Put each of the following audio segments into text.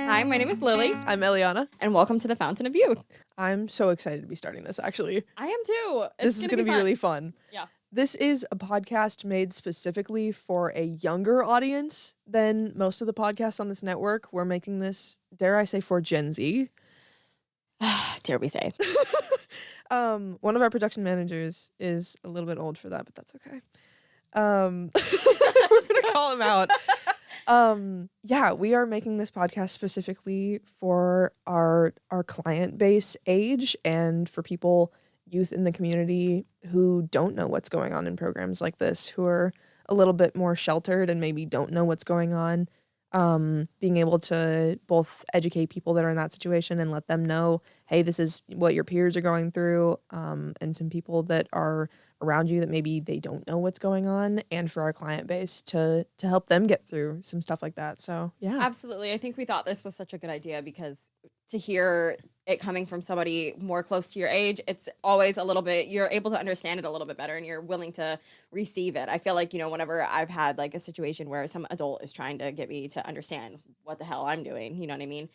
Hi, my name is Lily, I'm Eliana. and welcome to the Fountain of Youth. I'm so excited to be starting this, actually. I am too. This is going to be really fun. Yeah. This is a podcast made specifically for a younger audience than most of the podcasts on this network. We're making this, dare I say, for Gen Z. Dare we say. One of our production managers is a little bit old for that, but that's okay. We're going to call him out. Yeah, we are making this podcast specifically for our client base age and for people, youth in the community who don't know what's going on in programs like this, who are a little bit more sheltered and maybe don't know what's going on. Being able to both educate people that are in that situation and let them know, hey, this is what your peers are going through, and some people that are around you that maybe they don't know what's going on, and for our client base to help them get through some stuff like that. So yeah. Absolutely. I think we thought this was such a good idea because to hear it coming from somebody more close to your age, it's always a little bit, you're able to understand it a little bit better and you're willing to receive it. I feel like, whenever I've had like a situation where some adult is trying to get me to understand what the hell I'm doing, you know what I mean?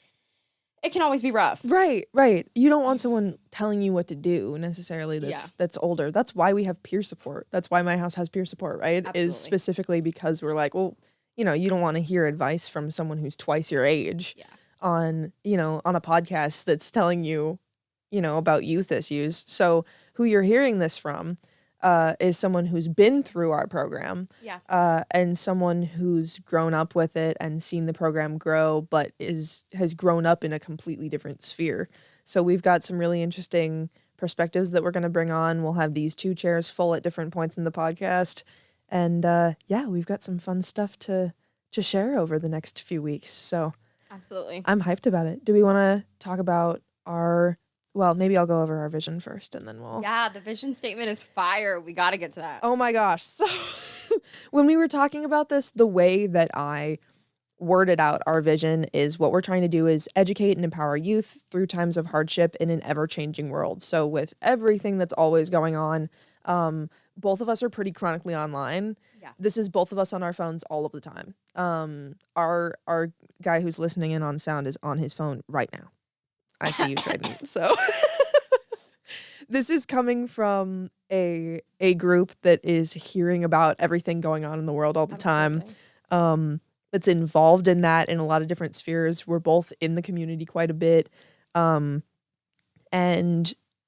It can always be rough. Right. You don't want someone telling you what to do necessarily that's older. That's why we have peer support. That's why my house has peer support, right? Absolutely. Is specifically because we're like, well, you don't want to hear advice from someone who's twice your age on a podcast that's telling you, about youth issues. So who you're hearing this from is someone who's been through our program, and someone who's grown up with it and seen the program grow, but has grown up in a completely different sphere. So we've got some really interesting perspectives that we're going to bring on. We'll have these 2 chairs full at different points in the podcast, and we've got some fun stuff to share over the next few weeks. So absolutely, I'm hyped about it. Do we want to talk about well, maybe I'll go over our vision first and then we'll... Yeah, the vision statement is fire. We got to get to that. Oh my gosh. So when we were talking about this, the way that I worded out our vision is what we're trying to do is educate and empower youth through times of hardship in an ever-changing world. So with everything that's always going on, both of us are pretty chronically online. Yeah. This is both of us on our phones all of the time. Our guy who's listening in on sound is on his phone right now. I see you, Trident. So this is coming from a group that is hearing about everything going on in the world all the time. That's involved in that in a lot of different spheres. We're both in the community quite a bit. And,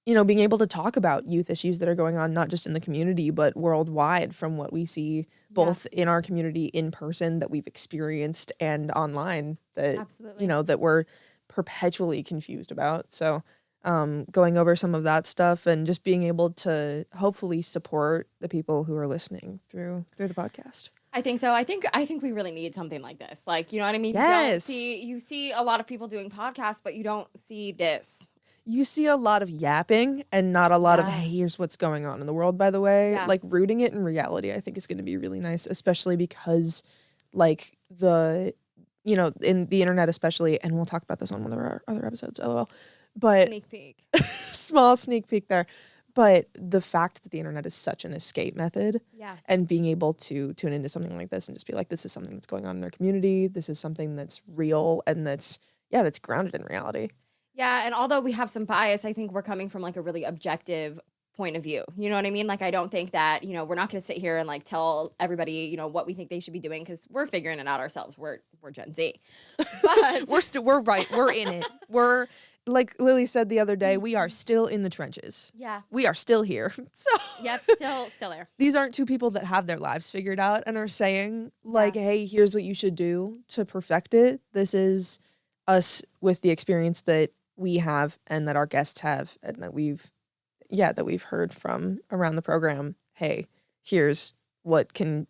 being able to talk about youth issues that are going on, not just in the community, but worldwide from what we see both in our community in person that we've experienced and online that, absolutely, that we're perpetually confused about. So going over some of that stuff and just being able to hopefully support the people who are listening through the podcast. I think so. I think we really need something like this. Like, you know what I mean? Yes. You see a lot of people doing podcasts, but you don't see this. You see a lot of yapping and not a lot of, hey, here's what's going on in the world, by the way. Yeah. Like rooting it in reality, I think is going to be really nice, especially because like in the internet especially, and we'll talk about this on one of our other episodes, LOL. But sneak peek. Small sneak peek there. But the fact that the internet is such an escape method, and being able to tune into something like this and just be like, this is something that's going on in our community. This is something that's real and that's grounded in reality. Yeah, and although we have some bias, I think we're coming from like a really objective point of view. You know what I mean? Like, I don't think that, we're not going to sit here and like tell everybody, what we think they should be doing because we're figuring it out ourselves. We're Gen Z. But we're right. We're in it. We're, like Lily said the other day, we are still in the trenches. Yeah. We are still here. So yep, still there. These aren't 2 people that have their lives figured out and are saying like, hey, here's what you should do to perfect it. This is us with the experience that we have and that our guests have and that we've heard from around the program. Hey, here's what can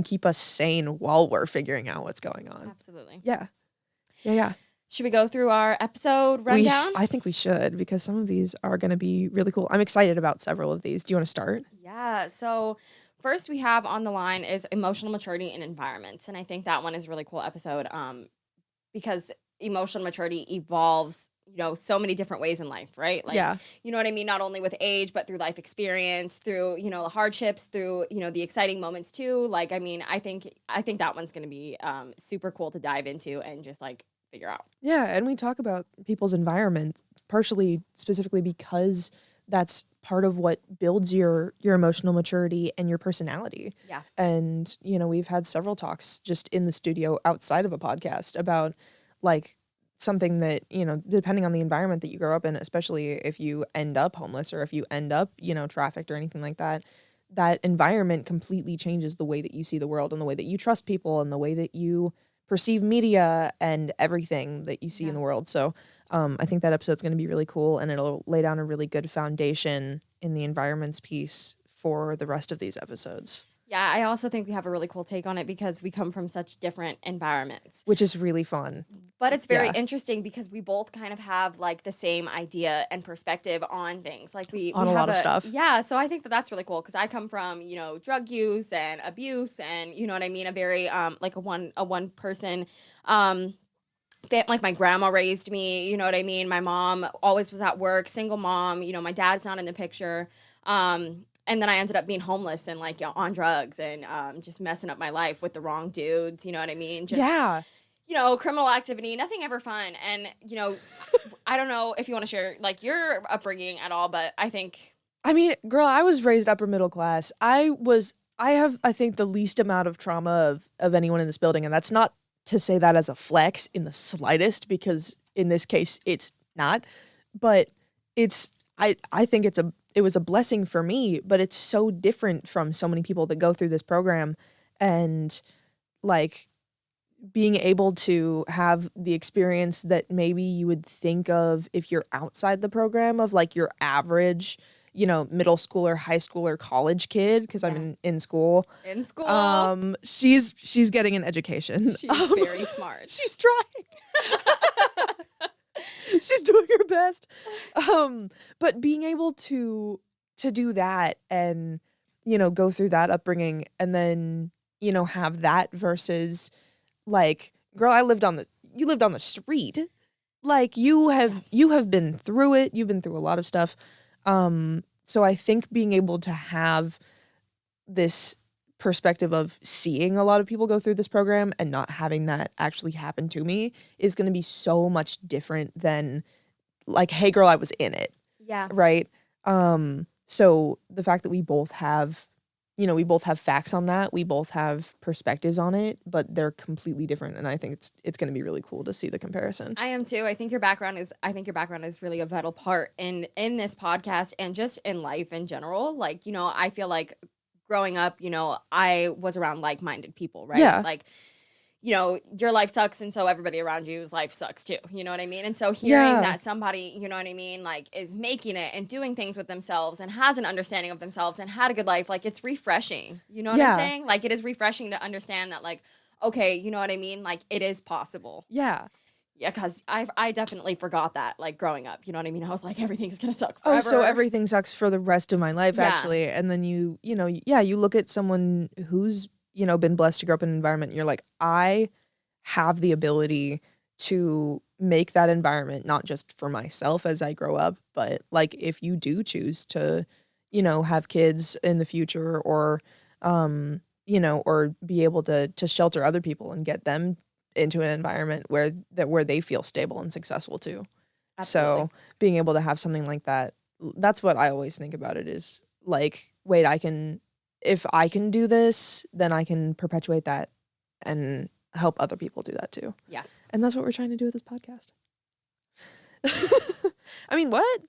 keep us sane while we're figuring out what's going on. Absolutely. Yeah. Should we go through our episode rundown? I think we should, because some of these are going to be really cool. I'm excited about several of these. Do you want to start? Yeah. So first we have on the line is emotional maturity in environments. And I think that one is a really cool episode because emotional maturity evolves, so many different ways in life, right? Like, you know what I mean? Not only with age, but through life experience, through, the hardships, through, the exciting moments too. Like, I mean, I think that one's going to be super cool to dive into and just like figure out. Yeah, and we talk about people's environment partially specifically because that's part of what builds your emotional maturity and your personality. Yeah. And we've had several talks just in the studio outside of a podcast about like something that, depending on the environment that you grow up in, especially if you end up homeless or if you end up, trafficked or anything like that, that environment completely changes the way that you see the world and the way that you trust people and the way that you perceive media and everything that you see in the world. So I think that episode's going to be really cool, and it'll lay down a really good foundation in the environments piece for the rest of these episodes. Yeah, I also think we have a really cool take on it because we come from such different environments. Which is really fun. But it's very interesting because we both kind of have like the same idea and perspective on things. Like we a have lot of stuff. Yeah, so I think that that's really cool because I come from, drug use and abuse and, you know what I mean, a very like a one person like my grandma raised me, you know what I mean? My mom always was at work, single mom, my dad's not in the picture. And then I ended up being homeless and like on drugs and just messing up my life with the wrong dudes. You know what I mean? Just, criminal activity, nothing ever fun. And, I don't know if you want to share like your upbringing at all, but I think. I mean, girl, I was raised upper middle class. I have, I think, the least amount of trauma of anyone in this building. And that's not to say that as a flex in the slightest, because in this case, it's not. But I think it was a blessing for me, but it's so different from so many people that go through this program, and like being able to have the experience that maybe you would think of if you're outside the program of like your average, middle schooler, high schooler, college kid, because I'm in school. In school. She's getting an education. She's very smart. She's trying. She's doing her best. But being able to do that and, go through that upbringing and then, have that versus like, girl, you lived on the street. Like you have been through it. You've been through a lot of stuff. So I think being able to have this perspective of seeing a lot of people go through this program and not having that actually happen to me is going to be so much different than like, hey girl, I was in it. Yeah. Right. So the fact that we both have facts on that, we both have perspectives on it, but they're completely different. And I think it's going to be really cool to see the comparison. I am too. I think your background is really a vital part in this podcast and just in life in general. Like, I feel like growing up, I was around like-minded people, right? Yeah. Like, your life sucks, and so everybody around you's life sucks too. You know what I mean? And so hearing that somebody, you know what I mean, like is making it and doing things with themselves and has an understanding of themselves and had a good life, like it's refreshing. You know what I'm saying? Like it is refreshing to understand that, like, okay, you know what I mean? Like it is possible. Yeah. Yeah, because I definitely forgot that, like, growing up. You know what I mean? I was like, everything's going to suck forever. Oh, so everything sucks for the rest of my life, actually. And then you look at someone who's, been blessed to grow up in an environment, and you're like, I have the ability to make that environment not just for myself as I grow up, but, like, if you do choose to, have kids in the future or, or be able to shelter other people and get them into an environment where they feel stable and successful too. Absolutely. So being able to have something like that, that's what I always think about it is like, wait, if I can do this, then I can perpetuate that and help other people do that too. Yeah. And that's what we're trying to do with this podcast. I mean, what?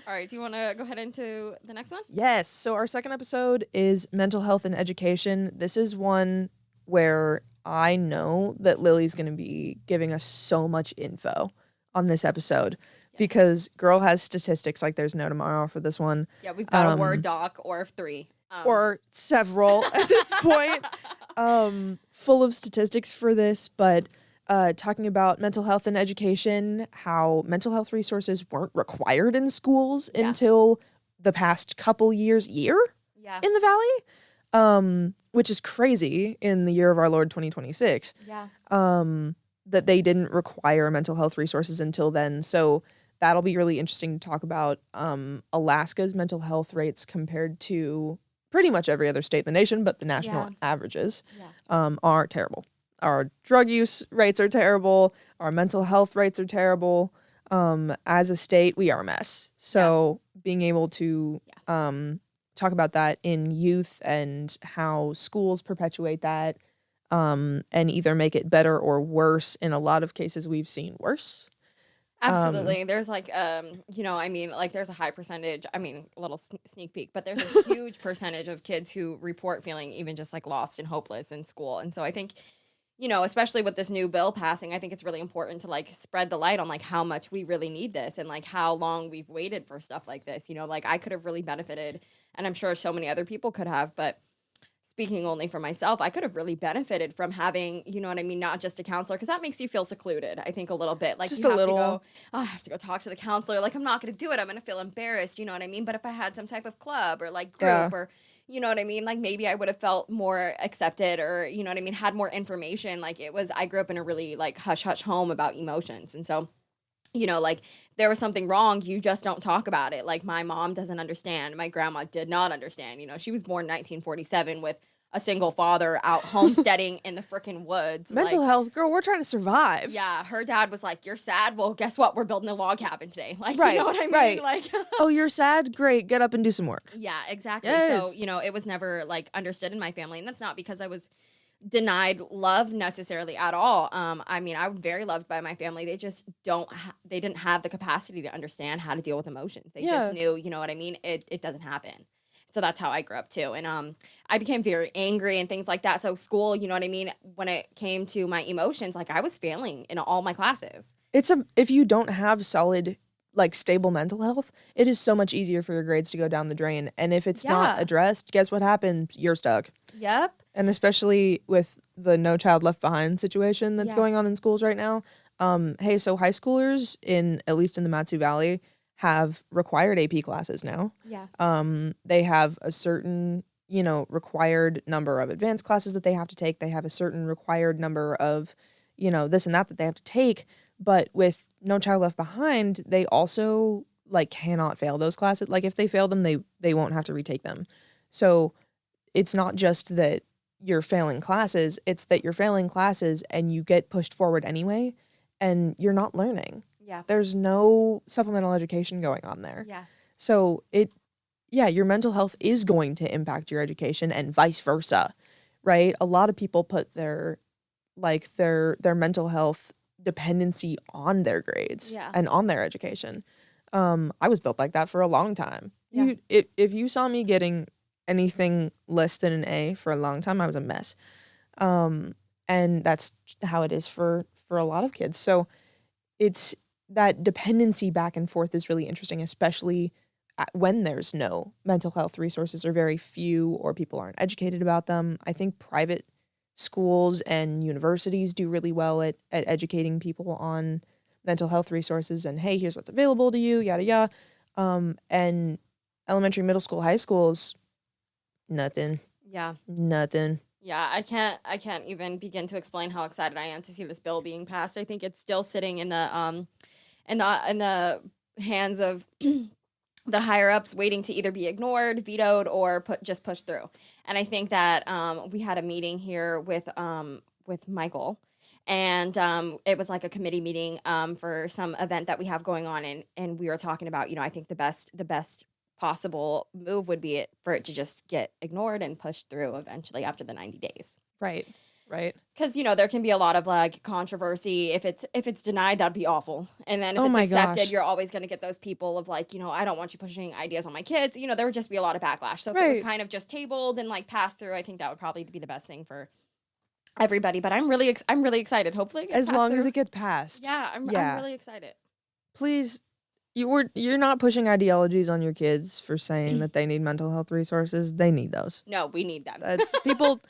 All right. Do you want to go ahead into the next one? Yes. So our second episode is mental health and education. This is one where I know that Lily's going to be giving us so much info on this episode because girl has statistics like there's no tomorrow for this one. Yeah, we've got a Word doc or 3. Or several at this point, full of statistics for this, but talking about mental health and education, how mental health resources weren't required in schools until the past couple years in the Valley. Which is crazy in the year of our Lord 2026. Yeah. That they didn't require mental health resources until then. So that'll be really interesting to talk about. Alaska's mental health rates compared to pretty much every other state in the nation, but the national averages are terrible. Our drug use rates are terrible. Our mental health rates are terrible. As a state, we are a mess. So being able to talk about that in youth and how schools perpetuate that, and either make it better or worse. In a lot of cases, we've seen worse. Absolutely. There's like, I mean, like there's a high percentage, I mean, a little sneak peek, but there's a huge percentage of kids who report feeling even just like lost and hopeless in school. And so I think, especially with this new bill passing, I think it's really important to like spread the light on like how much we really need this and like how long we've waited for stuff like this. Like I could have really benefited, and I'm sure so many other people could have, but speaking only for myself, I could have really benefited from having, not just a counselor, because that makes you feel secluded, I think, a little bit. Like, Just you a have little. to go, oh, I have to go talk to the counselor. Like, I'm not going to do it. I'm going to feel embarrassed, you know what I mean? But if I had some type of club or, like, group or, you know what I mean? Like, maybe I would have felt more accepted or, you know what I mean, had more information. Like, I grew up in a really, like, hush-hush home about emotions. And so, like there was something wrong, you just don't talk about it. Like my mom doesn't understand. My grandma did not understand. She was born 1947 with a single father out homesteading in the freaking woods. Mental health, girl, we're trying to survive. Yeah, her dad was like, "You're sad? Well, guess what? We're building a log cabin today." Like, Right, you know what I mean? right. Like, Oh, you're sad? Great, get up and do some work. yeah, exactly. Yes. So, it was never like understood in my family, and that's not because I was denied love necessarily at all. I mean, I'm very loved by my family. They just they didn't have the capacity to understand how to deal with emotions. They just knew, you know what I mean? It doesn't happen. So that's how I grew up too. And I became very angry and things like that. So school, you know what I mean? When it came to my emotions, like I was failing in all my classes. If you don't have solid, like stable mental health, it is so much easier for your grades to go down the drain. And if it's not addressed, guess what happens? You're stuck. Yep. And especially with the No Child Left Behind situation that's going on in schools right now. Hey, so high schoolers at least in the Matsu Valley, have required AP classes now. Yeah. They have a certain, required number of advanced classes that they have to take. They have a certain required number of, this and that they have to take. But with No Child Left Behind, they also like cannot fail those classes. Like if they fail them, they won't have to retake them. So it's not just that you're failing classes, it's that you're failing classes and you get pushed forward anyway and you're not learning. Yeah. There's no supplemental education going on there. Yeah. So your mental health is going to impact your education and vice versa, right? A lot of people put their mental health dependency on their grades and on their education. I was built like that for a long time. Yeah. If you saw me getting anything less than an A for a long time, I was a mess. And that's how it is for a lot of kids. So it's that dependency back and forth is really interesting, especially when there's no mental health resources or very few, or people aren't educated about them. I think private schools and universities do really well at educating people on mental health resources and, hey, here's what's available to you, yada, yada. And elementary, middle school, high schools, nothing. Yeah. Nothing. Yeah, I can't even begin to explain how excited I am to see this bill being passed. I think it's still sitting in the hands of the higher ups, waiting to either be ignored, vetoed, or just pushed through. And I think that we had a meeting here with Michael, and it was like a committee meeting for some event that we have going on, and we were talking about, I think the best possible move would be for it to just get ignored and pushed through eventually after the 90 days. Right. Because there can be a lot of like controversy. If it's denied, that'd be awful. And then if it's accepted, you're always going to get those people of like, I don't want you pushing ideas on my kids. There would just be a lot of backlash. So if it was kind of just tabled and like passed through, I think that would probably be the best thing for everybody. But I'm really excited. Hopefully, it gets as long through. as it gets passed. Yeah, I'm really excited. Please. You're not pushing ideologies on your kids for saying that they need mental health resources. They need those. No, we need them. That's people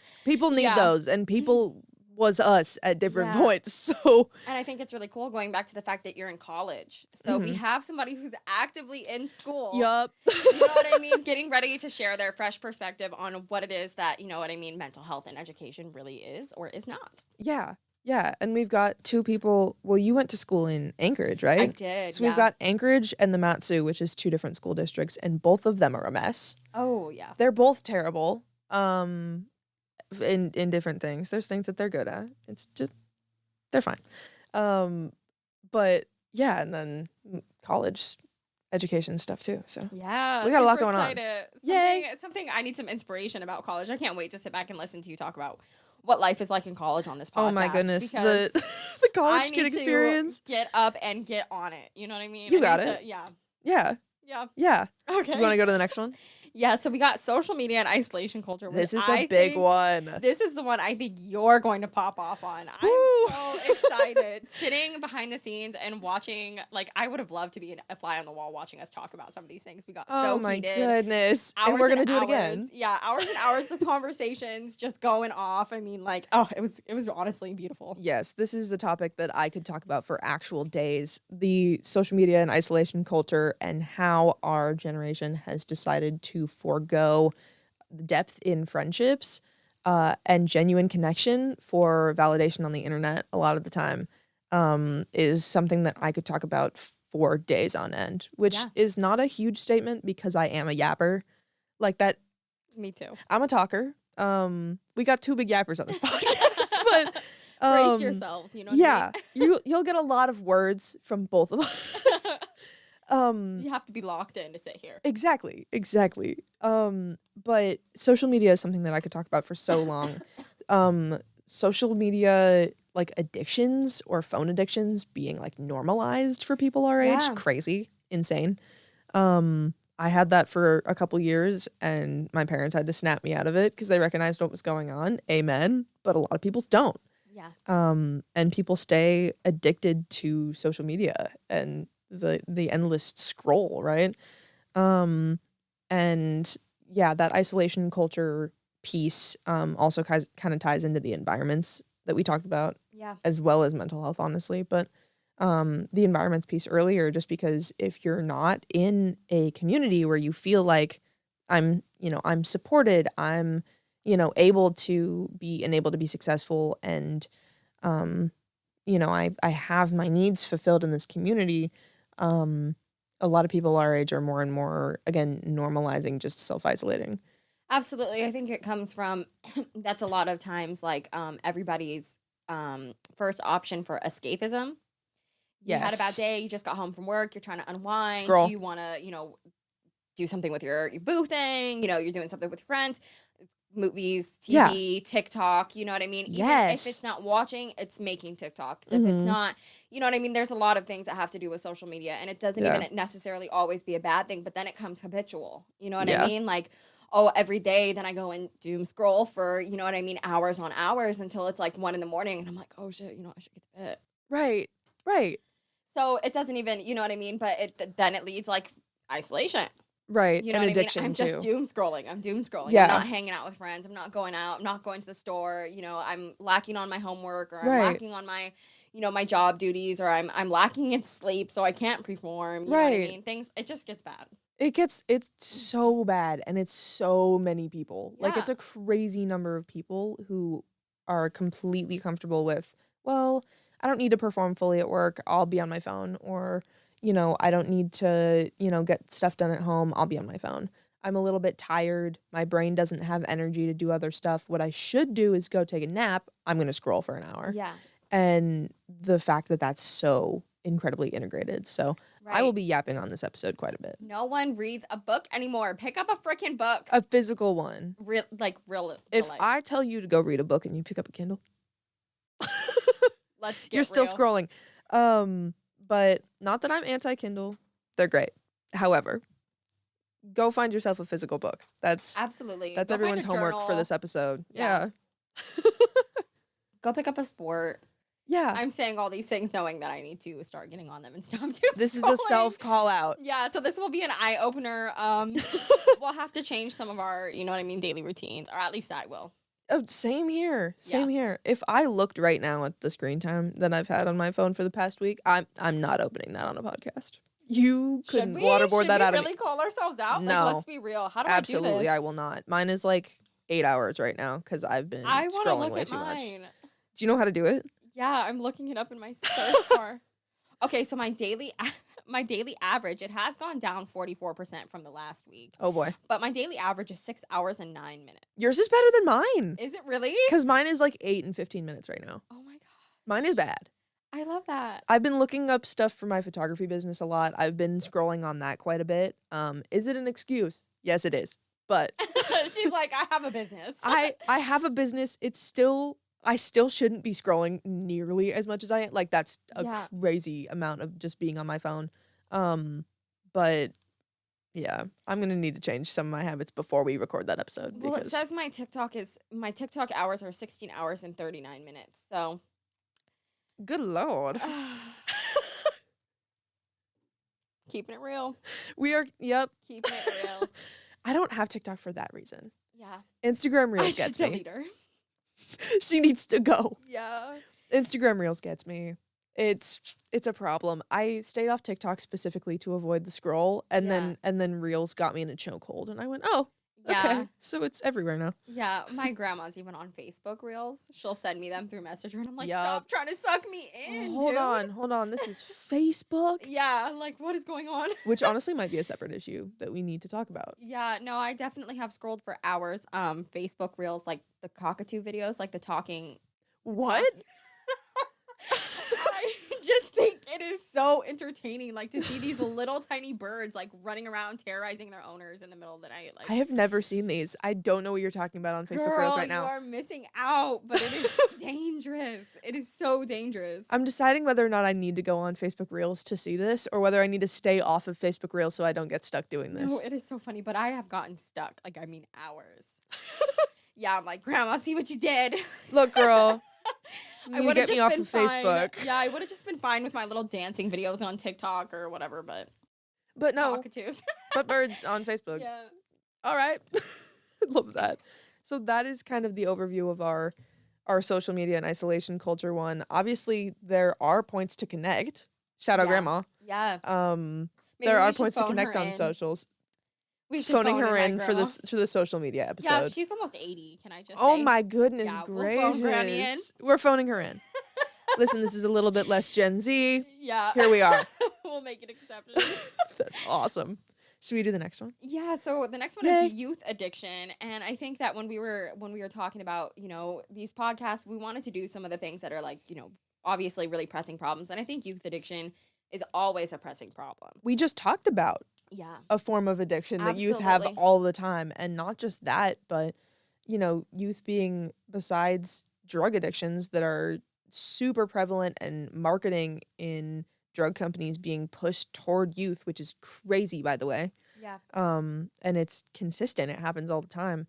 need those, and people was us at different points. So, and I think it's really cool going back to the fact that you're in college. So we have somebody who's actively in school. Yup. You know what I mean? Getting ready to share their fresh perspective on what it is that, mental health and education really is or is not. Yeah, and we've got two people. Well, you went to school in Anchorage, right? I did. So we've got Anchorage and the Matsu, which is two different school districts, and both of them are a mess. Oh, yeah. They're both terrible. in different things. There's things that they're good at. It's just they're fine. But yeah, and then college education stuff too. So Yeah, we got a lot super going on. excited. Yay. Something I need some inspiration about college. I can't wait to sit back and listen to you talk about what life is like in college on this podcast. Oh my goodness, because the I college need kid experience. to get up and get on it. You know what I mean? You I got need it. to- yeah. Yeah, Yeah. yeah. Okay. Do you want to go to the next one? Yeah, so we got social media and isolation culture. Which This is I a big think- one. This is the one I think you're going to pop off on. I'm Woo. so excited. Sitting behind the scenes and watching, like, I would have loved to be a fly on the wall watching us talk about some of these things. We got Oh so my heated. goodness. And Hours we're gonna and do it hours. again. Yeah, hours and hours of conversations just going off. I mean, like, oh, it was honestly beautiful. Yes, this is a topic that I could talk about for actual days. The social media and isolation culture and how our generation has decided to forego depth in friendships and genuine connection for validation on the internet a lot of the time is something that I could talk about for days on end, which Yeah. is not a huge statement because I am a yapper. Like that, Me too. I'm a talker. We got two big yappers on this podcast, but Brace yourselves, you know what yeah, I you'll get a lot of words from both of us. mean? You have to be locked in to sit here. Exactly. But social media is something that I could talk about for so long. Social media like addictions or phone addictions being like normalized for people our age, Yeah. crazy, insane. I had that for a couple years and my parents had to snap me out of it because they recognized what was going on. Amen. But a lot of people don't. Yeah. And people stay addicted to social media and the endless scroll, right? And yeah, that isolation culture piece also kind of ties into the environments that we talked about, Yeah. as well as mental health, honestly. But the environments piece earlier, just because if you're not in a community where you feel like I'm supported, I'm able to be successful, and I have my needs fulfilled in this community. A lot of people our age are more and more, again, normalizing just self-isolating. Absolutely. I think it comes from that's a lot of times like everybody's first option for escapism. You had a bad Yes. day, you just got home from work, you're trying to unwind, Scroll. you want to, do something with your boo thing, you're doing something with friends, movies, Yeah. TV, TikTok, you know what I mean? Even if Yes. it's not watching, it's making TikToks. If Mhm. it's not, you know what I mean? There's a lot of things that have to do with social media, and it doesn't Yeah. even necessarily always be a bad thing, but then it comes habitual. You know what I Yeah. mean? Like, oh, every day, then I go and doom scroll for, you know what I mean, hours on hours until it's like 1 a.m. and I'm like, oh shit, I should get to bed. Right. So it doesn't even, you know what I mean? But then it leads like isolation. Right. You know and what I mean? addiction I'm just too. doom scrolling. I'm doom scrolling. Yeah. I'm not hanging out with friends. I'm not going out. I'm not going to the store. I'm lacking on my homework, or I'm Right. lacking on my, my job duties, or I'm lacking in sleep, so I can't perform. You know what I Right. mean? It just gets bad. It's so bad, and it's so many people. Like, Yeah. it's a crazy number of people who are completely comfortable with, well, I don't need to perform fully at work. I'll be on my phone. Or, I don't need to, get stuff done at home. I'll be on my phone. I'm a little bit tired. My brain doesn't have energy to do other stuff. What I should do is go take a nap. I'm going to scroll for an hour. Yeah. And the fact that that's so incredibly integrated. So Right. I will be yapping on this episode quite a bit. No one reads a book anymore. Pick up a freaking book. A physical one. Real If life. I tell you to go read a book and you pick up a Kindle, Let's get you're still real. scrolling. But not that I'm anti-Kindle. They're great. However, go find yourself a physical book. That's Absolutely. Go find everyone's a homework for journal. this episode. Yeah. Yeah. Go pick up a sport. Yeah. I'm saying all these things knowing that I need to start getting on them and stop doing This is a scrolling. self call out. Yeah, so this will be an eye opener. We'll have to change some of our, daily routines, or at least I will. Oh, same here. Same Yeah. here. If I looked right now at the screen time that I've had on my phone for the past week, I'm not opening that on a podcast. You couldn't waterboard that out of me. Should we really call ourselves out? No. Like, let's be real. How do Absolutely, I do this? I will not. Mine is like 8 hours right now because I've been I want to scrolling look way at too much. mine. Do you know how to do it? Yeah, I'm looking it up in my search bar. Okay, so my my daily average, it has gone down 44% from the last week. Oh boy. But my daily average is 6 hours and 9 minutes. Yours is better than mine. Is it really? Because mine is like 8 and 15 minutes right now. Oh my God. Mine is bad. I love that. I've been looking up stuff for my photography business a lot. I've been scrolling on that quite a bit. Is it an excuse? Yes, it is. But She's like, I have a business. I have a business. I still shouldn't be scrolling nearly as much as I am. Like that's a Yeah. crazy amount of just being on my phone. But yeah, I'm gonna need to change some of my habits before we record that episode. Well, it Because says my TikTok hours are 16 hours and 39 minutes. So good lord, keeping it real. we are. Yep, Keeping it real. I don't have TikTok for that reason. Yeah. Instagram I Reels should gets me. delete her. She needs to go. Yeah. Instagram Reels gets me. It's a problem. I stayed off TikTok specifically to avoid the scroll, and then Reels got me in a chokehold, and I went, oh, Yeah. okay, so it's everywhere now. Yeah. My grandma's even on Facebook Reels. She'll send me them through Messenger, and I'm like, Yup. stop trying to suck me in. Hold dude. on. This is Facebook, Yeah. Like, what is going on? which honestly might be a separate issue that we need to talk about. Yeah, no, I definitely have scrolled for hours. Facebook Reels, like the cockatoo videos, like the talking. What? I just think it is so entertaining, like to see these little tiny birds like running around terrorizing their owners in the middle of the night. Like, I have never seen these. I don't know what you're talking about on Facebook girl, Reels right you now. are missing out, but it is dangerous. It is so dangerous. I'm deciding whether or not I need to go on Facebook Reels to see this, or whether I need to stay off of Facebook Reels so I don't get stuck doing this. No, it is so funny, but I have gotten stuck. Like, I mean, hours. Yeah, I'm like, Grandma, see what you did. Look, girl. I You would have get me just off been of fine. Facebook. Yeah, I would have just been fine with my little dancing videos on TikTok or whatever, but But no, cockatoos. but birds on Facebook. Yeah. All right. Love that. So that is kind of the overview of our social media and isolation culture one. Obviously, there are points to connect. Shout out Yeah. grandma. Yeah. There we are should points to phone connect her on in. socials. We should Phoning phone her my in for grandma. this for the social media episode. Yeah, she's almost 80. Can I just Oh say? my goodness Yeah, we'll gracious. phone Granny in. We're phoning her in. Listen, this is a little bit less Gen Z. Yeah. Here we are. We'll make an exception. That's awesome. Should we do the next one? Yeah, so the next one Yay. is youth addiction, and I think that when we were talking about, these podcasts, we wanted to do some of the things that are like, obviously really pressing problems, and I think youth addiction is always a pressing problem. We just talked about Yeah. a form of addiction that youth have Absolutely. all the time, and not just that, but youth being, besides drug addictions that are super prevalent, and marketing in drug companies being pushed toward youth, which is crazy, by the way. Yeah. And it's consistent. It happens all the time.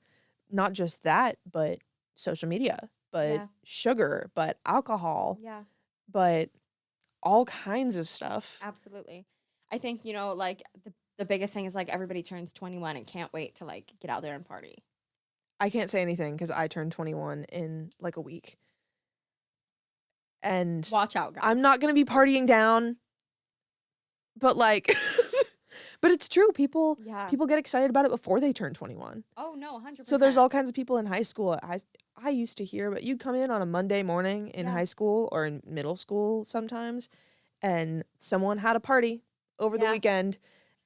Not just that, but social media, but Yeah. sugar, but alcohol, Yeah. but all kinds of stuff. Absolutely. I think, like the biggest thing is like everybody turns 21 and can't wait to like get out there and party. I can't say anything because I turned 21 in like a week. And Watch out, guys. I'm not going to be partying down, but like, but it's true. People Yeah. get excited about it before they turn 21. Oh no, 100%. So there's all kinds of people in high school. I used to hear, but you'd come in on a Monday morning in Yeah. high school or in middle school sometimes, and someone had a party over the Yeah. weekend,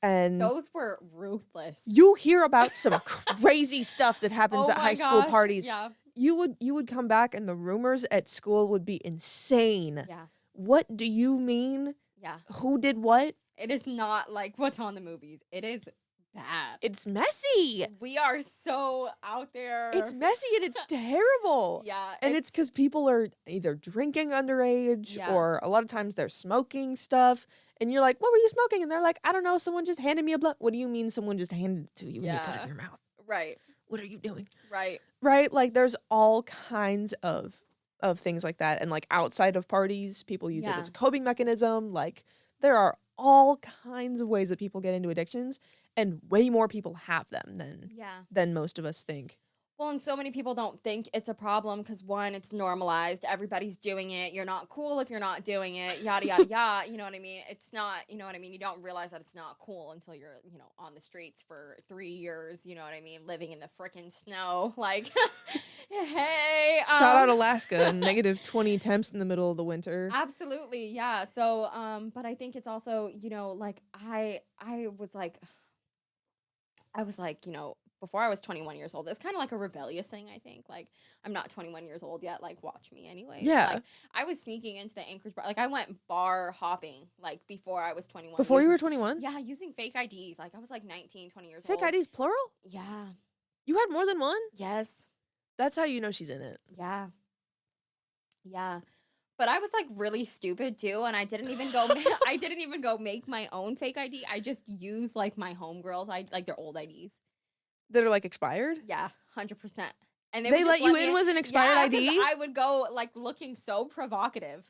and Those were ruthless. you hear about some crazy stuff that happens Oh at my high school gosh, parties. Yeah. You would come back and the rumors at school would be insane. Yeah. What do you mean? Yeah. Who did what? It is not like what's on the movies. It is bad. It's messy. We are so out there. It's messy and it's terrible. Yeah. And it's because people are either drinking underage Yeah. or a lot of times they're smoking stuff. And you're like, what were you smoking? And they're like, I don't know. Someone just handed me a blunt. What do you mean someone just handed it to you and you put it Yeah. in your mouth? right. What are you doing? Right. Right? Like there's all kinds of things like that. And like outside of parties, people use it Yeah. as a coping mechanism. Like there are all kinds of ways that people get into addictions, and way more people have them Yeah. than most of us think. Well, and so many people don't think it's a problem because one, it's normalized. Everybody's doing it. You're not cool if you're not doing it. Yada yada yada. You know what I mean? It's not. You know what I mean? You don't realize that it's not cool until you're, on the streets for 3 years. You know what I mean? Living in the freaking snow. Like, hey. Shout out Alaska, negative 20 temps in the middle of the winter. Absolutely, yeah. So, but I think it's also, like I was like, before I was 21 years old, it's kind of like a rebellious thing, I think. Like, I'm not 21 years old yet. Like, watch me anyways. Yeah. Like, I was sneaking into the Anchorage bar. Like, I went bar hopping, like, before I was 21. Before you were 21? Yeah, using fake IDs. Like, I was like 19, 20 years Fake old. IDs, plural? Yeah. You had more than one? Yes. That's how you know she's in it. Yeah. Yeah. But I was like really stupid too, and I didn't even go. I didn't even go make my own fake ID. I just used like my homegirls, like their old IDs. That are like expired? Yeah, 100%. And They would just let you me in with an expired ID? I would go like looking so provocative.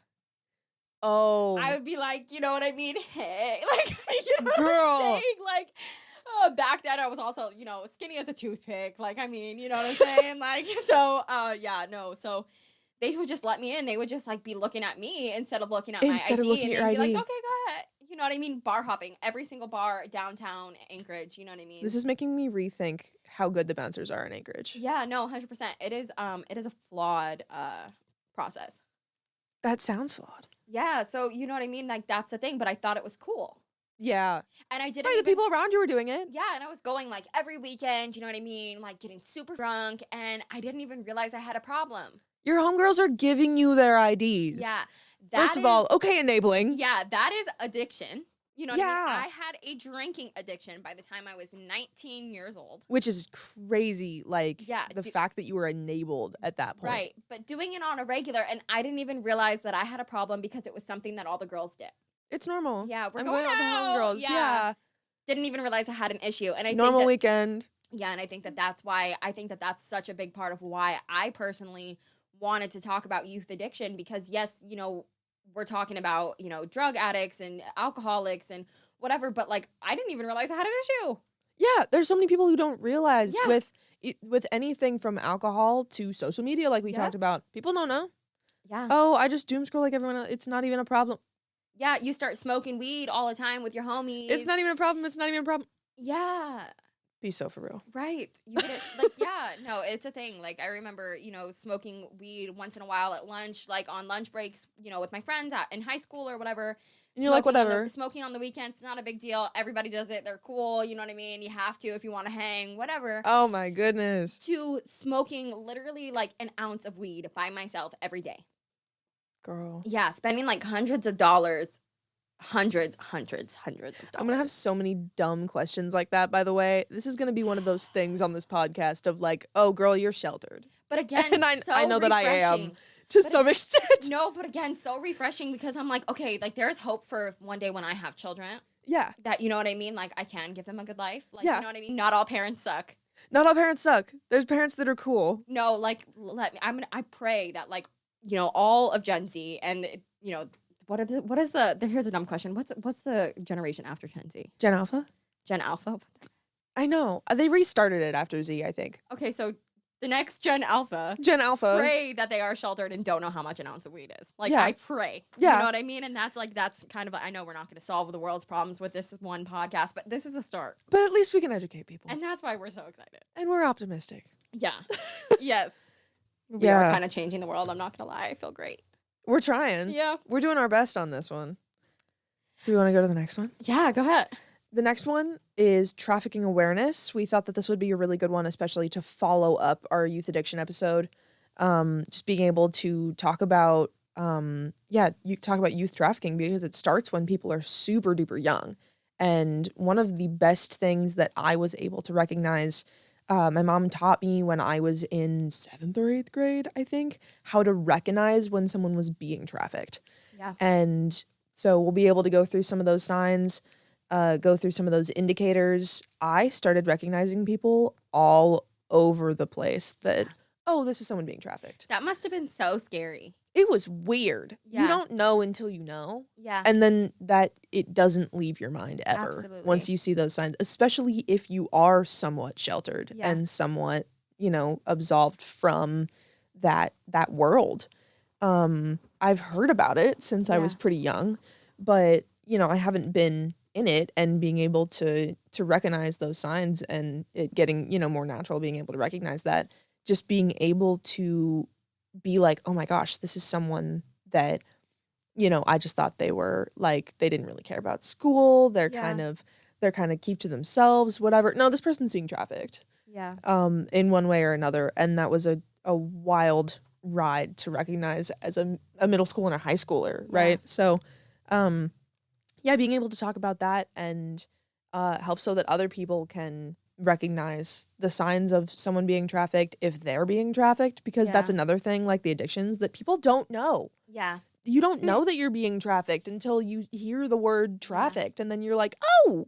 Oh. I would be like, you know what I mean? Hey, like, you know Girl. what I'm saying? Like, back then I was also, skinny as a toothpick. Like, I mean, you know what I'm saying? Like, so, yeah, no. So they would just let me in. They would just like be looking at me instead of looking at my ID. Instead of looking and at your they'd be ID. like, okay, go ahead. You know what I mean? Bar hopping. Every single bar downtown Anchorage. You know what I mean? This is making me rethink how good the bouncers are in Anchorage. Yeah, no, 100%. It is a flawed process. That sounds flawed. Yeah, so you know what I mean? Like, that's the thing, but I thought it was cool. Yeah. And I didn't Right, the people around you were doing it. Yeah, and I was going like every weekend, you know what I mean? Like getting super drunk, and I didn't even realize I had a problem. Your homegirls are giving you their IDs. Yeah. First of all, okay, enabling. Yeah, that is addiction. You know what I mean? Yeah. I had a drinking addiction by the time I was 19 years old. Which is crazy, like, Yeah, the fact that you were enabled at that point. Right, but doing it on a regular, and I didn't even realize that I had a problem because it was something that all the girls did. It's normal. Yeah, we're I'm going out with the out. homegirls. Yeah. Didn't even realize I had an issue. And I Normal think that, weekend. Yeah, and I think that that's why, I think that that's such a big part of why I personally wanted to talk about youth addiction, because yes, we're talking about, drug addicts and alcoholics and whatever, but like, I didn't even realize I had an issue. Yeah, there's so many people who don't realize Yeah. with anything from alcohol to social media, like we Yeah. talked about, people don't know. Yeah. Oh, I just doom scroll like everyone else. It's not even a problem. Yeah, you start smoking weed all the time with your homies. It's not even a problem. It's not even a problem. Yeah. Be so for real. Right. You wouldn't, like, yeah, no, it's a thing. Like, I remember, smoking weed once in a while at lunch, like on lunch breaks, with my friends in high school or whatever. And you're like, whatever. Smoking on the weekends, it's not a big deal. Everybody does it. They're cool. You know what I mean? You have to if you want to hang, whatever. Oh my goodness. To smoking literally like an ounce of weed by myself every day. Girl. Yeah, spending like hundreds of dollars. Hundreds of dollars. I'm gonna have so many dumb questions like that, by the way. This is gonna be one of those things on this podcast of like, oh girl, you're sheltered. But again, And I know that I am to some extent. No, but again, so refreshing because I'm like, okay, like there's hope for one day when I have children. Yeah. That, you know what I mean? Like I can give them a good life. Like, Yeah. you know what I mean? Not all parents suck. Not all parents suck. There's parents that are cool. No, like I pray that like, all of Gen Z and, here's a dumb question. What's the generation after Gen Z? Gen Alpha? Gen Alpha? I know. They restarted it after Z, I think. Okay, so the next Gen Alpha. Gen Alpha. Pray that they are sheltered and don't know how much an ounce of weed is. Like, Yeah. I pray. Yeah. You know what I mean? And that's kind of, I know we're not going to solve the world's problems with this one podcast, but this is a start. But at least we can educate people. And that's why we're so excited. And we're optimistic. Yeah. Yes. We are kind of changing the world. I'm not going to lie. I feel great. We're trying. Yeah. We're doing our best on this one. Do we want to go to the next one? Yeah, go ahead. The next one is trafficking awareness. We thought that this would be a really good one, especially to follow up our youth addiction episode. Just being able to talk about, you talk about youth trafficking because it starts when people are super duper young. And one of the best things that I was able to recognize, my mom taught me when I was in 7th or 8th grade, I think, how to recognize when someone was being trafficked. Yeah. And so we'll be able to go through some of those signs, go through some of those indicators. I started recognizing people all over the place that, oh, this is someone being trafficked. That must have been so scary. It was weird. Yeah. You don't know until you know. Yeah. And then that it doesn't leave your mind ever Absolutely. once you see those signs, especially if you are somewhat sheltered Yeah. and somewhat absolved from that world. I've heard about it since I was Yeah. pretty young, but I haven't been in it, and being able to recognize those signs and it getting, more natural, being able to recognize that, just being able to be like, "Oh my gosh, this is someone that, I just thought they were like they didn't really care about school. Yeah. They're kind of keep to themselves, whatever. No, this person's being trafficked Yeah. in one way or another." And that was a wild ride to recognize as a middle school and a high schooler, Yeah. right? So, yeah, being able to talk about that and help so that other people can recognize the signs of someone being trafficked if they're being trafficked, because that's Yeah. another thing, like the addictions, that people don't know. Yeah. You don't know that you're being trafficked until you hear the word Yeah. trafficked, and then you're like, oh,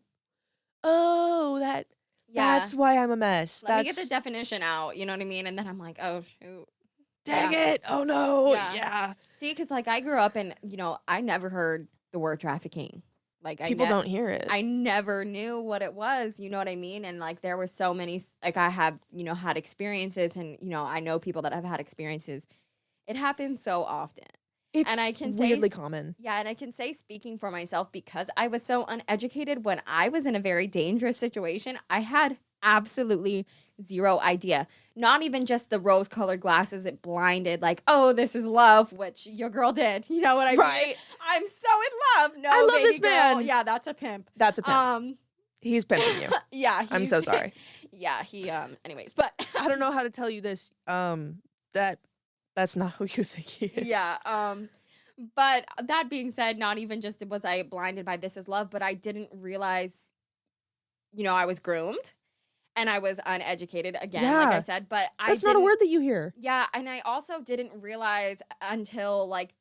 Yeah. that's why I'm a mess. Let me get the That's definition out, you know what I mean? And then I'm like, oh shoot. dang Yeah. it. Oh no. Yeah. Yeah. See, because like I grew up and I never heard the word trafficking. Like People don't hear it. I never knew what it was, you know what I mean? And like there were so many like I have, had experiences and I know people that have had experiences. It happens so often. It's And I can say weirdly common. Yeah, and I can say speaking for myself because I was so uneducated when I was in a very dangerous situation, I had absolutely zero idea. Not even just the rose-colored glasses it blinded like, "Oh, this is love," which your girl did. You know what I mean? Right. I'm so in love. No, I love baby this girl. man. Yeah, that's a pimp. That's a pimp. He's pimping you. Yeah, I'm so sorry. Yeah, he anyways, but I don't know how to tell you this. That's not who you think he is. yeah, but that being said, not even just was I blinded by this is love, but I didn't realize, I was groomed and I was uneducated again, like I Yeah. said, but I That's not a didn't, word that you hear. yeah, and I also didn't realize until like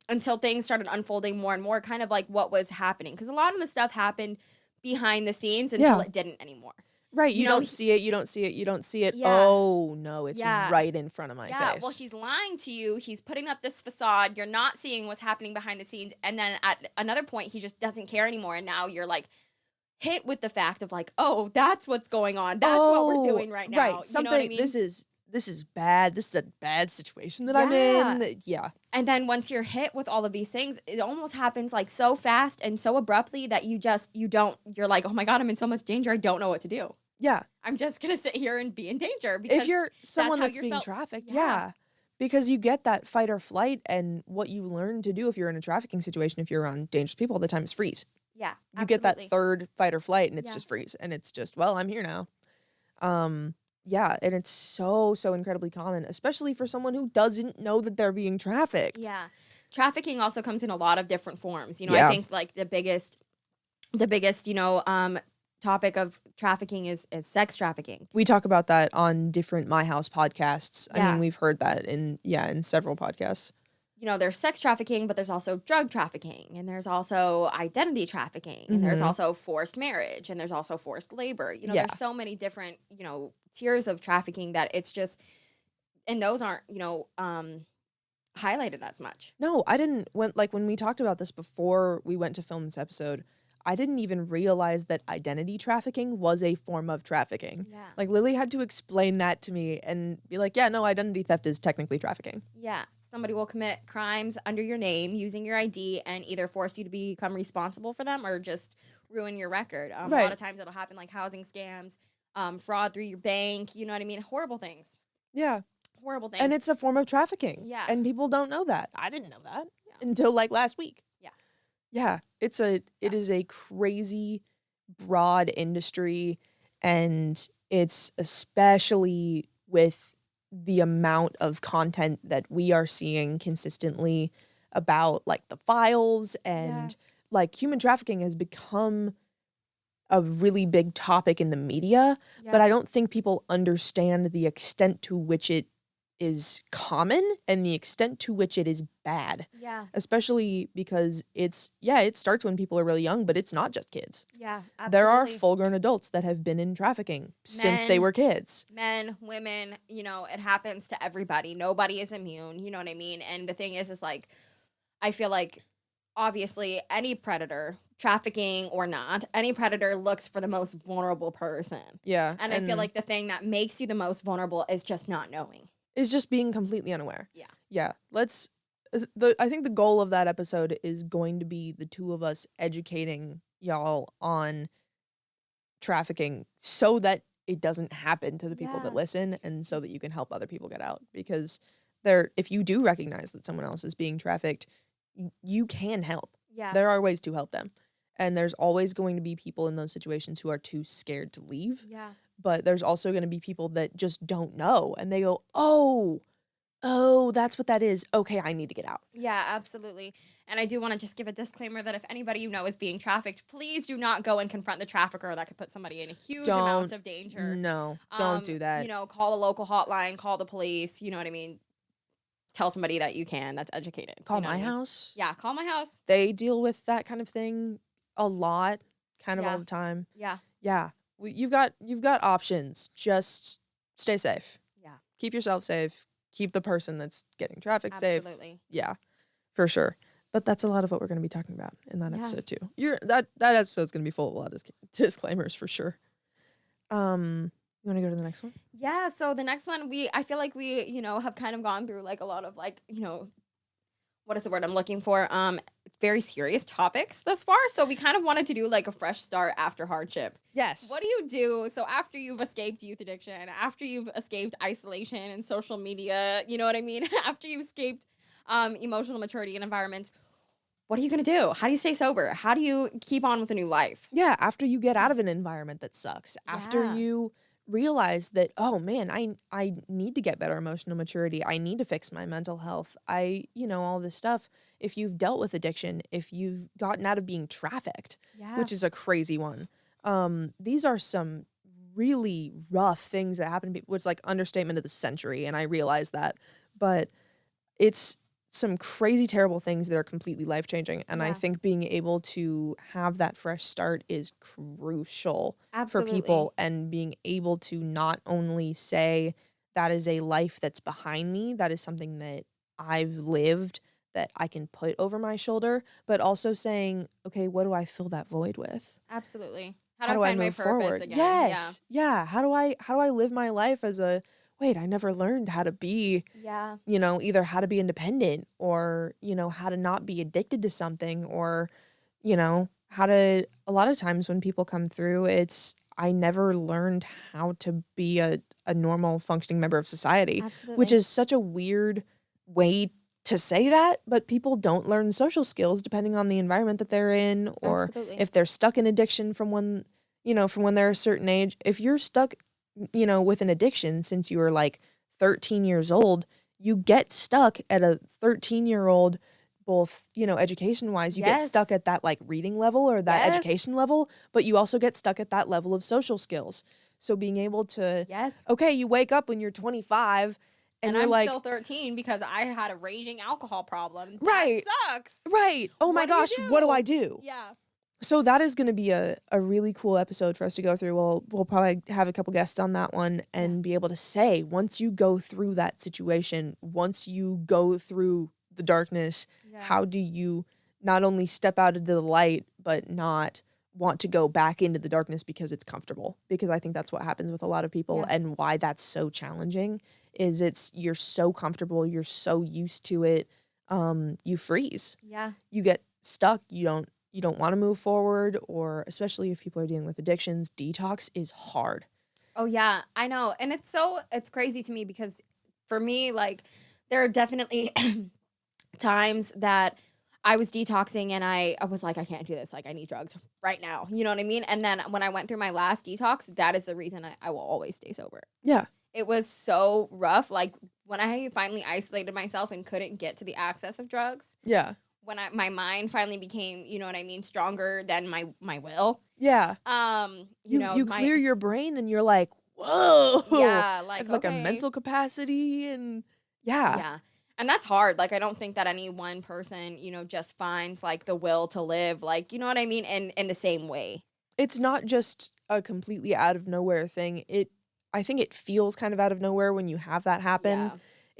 until things started unfolding more and more, kind of like what was happening. Because a lot of the stuff happened behind the scenes until Yeah. it didn't anymore. Right. You You know, don't see it. You don't see it. You don't see it. Yeah. Oh no, it's Yeah. right in front of my Yeah, face. well, he's lying to you. He's putting up this facade. You're not seeing what's happening behind the scenes. And then at another point, he just doesn't care anymore. And now you're like hit with the fact of like, oh, that's what's going on. That's what we're doing right now. Right. You know Something. what I mean? This is bad. This is a bad situation that I'm Yeah. in. Yeah. And then once you're hit with all of these things, it almost happens like so fast and so abruptly that you're like, oh my God, I'm in so much danger. I don't know what to do. Yeah. I'm just going to sit here and be in danger because If you're someone how that's you being felt. trafficked, Yeah. yeah. Because you get that fight or flight, and what you learn to do if you're in a trafficking situation, if you're around dangerous people all the time, is freeze. Yeah. You get that absolutely. third fight or flight, and it's Yeah. just freeze, and it's just, well, I'm here now. Yeah, and it's so incredibly common, especially for someone who doesn't know that they're being trafficked. Yeah. Trafficking also comes in a lot of different forms. Yeah. I think like the biggest, topic of trafficking is sex trafficking. We talk about that on different My House podcasts. I Yeah. mean, we've heard that in several podcasts. There's sex trafficking, but there's also drug trafficking, and there's also identity trafficking, and there's Mhm. also forced marriage, and there's also forced labor. Yeah. There's so many different, tiers of trafficking that it's just, and those aren't, highlighted as much. No, I didn't when we talked about this before we went to film this episode, I didn't even realize that identity trafficking was a form of trafficking. Yeah. Like Lily had to explain that to me and be like, "Yeah, no, identity theft is technically trafficking." Yeah. Somebody will commit crimes under your name using your ID and either force you to become responsible for them or just ruin your record. A lot Right. of times it'll happen like housing scams, fraud through your bank, you know what I mean? Horrible things. Yeah. Horrible things. And it's a form of trafficking. Yeah. And people don't know that. I didn't know that Yeah. until like last week. Yeah. Yeah. It is a crazy broad industry, and it's especially with the amount of content that we are seeing consistently about like the files and like human trafficking has become a really big topic in the media, Yeah. but I don't think people understand the extent to which it is common and the extent to which it is bad, Yeah. especially because it starts when people are really young, but it's not just kids. Yeah. Absolutely. There are full-grown adults that have been in trafficking since they Men. were kids. Men, women, it happens to everybody. Nobody is immune, you know what I mean? And the thing is like, I feel like obviously any predator, trafficking or not, any predator looks for the most vulnerable person. Yeah, And I feel and like the thing that makes you the most vulnerable is just not knowing. it's just being completely unaware. Yeah. Yeah, I think the goal of that episode is going to be the two of us educating y'all on trafficking so that it doesn't happen to the people that Yeah. listen and so that you can help other people get out because there if you do recognize that someone else is being trafficked, you can help. Yeah. There are ways to help them. And there's always going to be people in those situations who are too scared to leave, Yeah. but there's also going to be people that just don't know and they go, "Oh, that's what that is. Okay, I need to get out." Yeah, absolutely. And I do want to just give a disclaimer that if anybody you know is being trafficked, please do not go and confront the trafficker. That could put somebody in huge amounts Don't of danger. No, don't do that. You know, call a local hotline, call the police, you know what I mean? Tell somebody that you can that's educated. Call you know my what I mean? house. Yeah, call my house. They deal with that kind of thing a lot, kind of all Yeah. the time. Yeah. Yeah. You've got options. Just stay safe. Yeah. Keep yourself safe. Keep the person that's getting trafficked safe. Absolutely. Yeah. For sure. But that's a lot of what we're going to be talking about in that Yeah. episode too. That episode's going to be full of a lot of disclaimers for sure. You want to go to the next one? Yeah, so the next one I feel like we, have kind of gone through like a lot of like, what is the word I'm looking for? Very serious topics thus far. So we kind of wanted to do like a fresh start after hardship. Yes. What do you do? So after you've escaped youth addiction, after you've escaped isolation and social media, you know what I mean? After you've escaped emotional maturity and environments, what are you going to do? How do you stay sober? How do you keep on with a new life? Yeah, after you get out of an environment that sucks, after Yeah. you realize that, oh man, I need to get better emotional maturity. I need to fix my mental health. All this stuff. If you've dealt with addiction, if you've gotten out of being trafficked, Yeah. which is a crazy one. These are some really rough things that happen to people. It's like understatement of the century, and I realize that. But it's some crazy, terrible things that are completely life changing. And I Yeah. think being able to have that fresh start is crucial Absolutely. for people, and being able to not only say that is a life that's behind me, that is something that I've lived that I can put over my shoulder, but also saying, okay, what do I fill that void with? Absolutely. How How do do I I find my move purpose forward? again? Yes. Yeah. How do I live my life as a wait, I never learned how to be, Yeah. either how to be independent or, how to not be addicted to something or, how to a lot of times when people come through, it's I never learned how to be a normal functioning member of society, Absolutely. which is such a weird way to say that, but people don't learn social skills depending on the environment that they're in or Absolutely. if they're stuck in addiction from when they're a certain age. If you're stuck, with an addiction since you were like 13 years old, you get stuck at a 13-year-old, both, education wise, you get Yes. stuck at that like reading level or that Yes. education level, but you also get stuck at that level of social skills. So being able to, Yes. okay, you wake up when you're 25 and you're I'm like, still 13 because I had a raging alcohol problem. Right. That sucks. right, oh my What do you gosh, what do do? I do? Yeah. So that is going to be a really cool episode for us to go through. We'll probably have a couple guests on that one and be able to say, once you go through that situation, once you go through the darkness, Yeah. how do you not only step out into the light, but not want to go back into the darkness because it's comfortable? Because I think that's what happens with a lot of people, Yeah. and why that's so challenging is you're so comfortable, you're so used to it, you freeze. Yeah. You get stuck, you don't want to move forward, or especially if people are dealing with addictions, detox is hard. Oh yeah, I know. And it's crazy to me because for me, like, there are definitely times that I was detoxing and I was like, I can't do this. Like, I need drugs right now. You know what I mean? And then when I went through my last detox, that is the reason I will always stay sober. Yeah. It was so rough. Like, when I finally isolated myself and couldn't get to the access of drugs, Yeah. when my mind finally became, you know what I mean, stronger than my will. Yeah. You My, clear your brain and you're like, whoa. yeah, I like, have like a okay. mental capacity and yeah. Yeah. And that's hard. Like, I don't think that any one person, just finds like the will to live, like, you know what I mean, in the same way. It's not just a completely out of nowhere thing. I think it feels kind of out of nowhere when you have that happen. Yeah.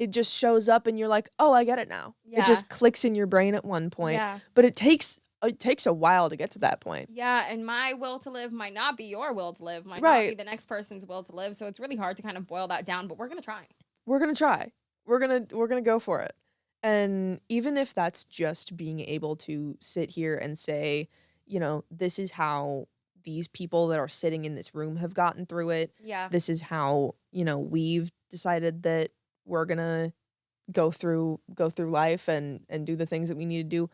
it just shows up and you're like, oh, I get it now. Yeah. It just clicks in your brain at one point. Yeah. But it takes a while to get to that point. Yeah, and my will to live might not be your will to live, might not Right. be the next person's will to live. So it's really hard to kind of boil that down, but we're gonna try. We're gonna try. We're gonna go for it. And even if that's just being able to sit here and say, you know, this is how these people that are sitting in this room have gotten through it. Yeah. This is how, you know, we've decided that we're gonna go through life and do the things that we need to do.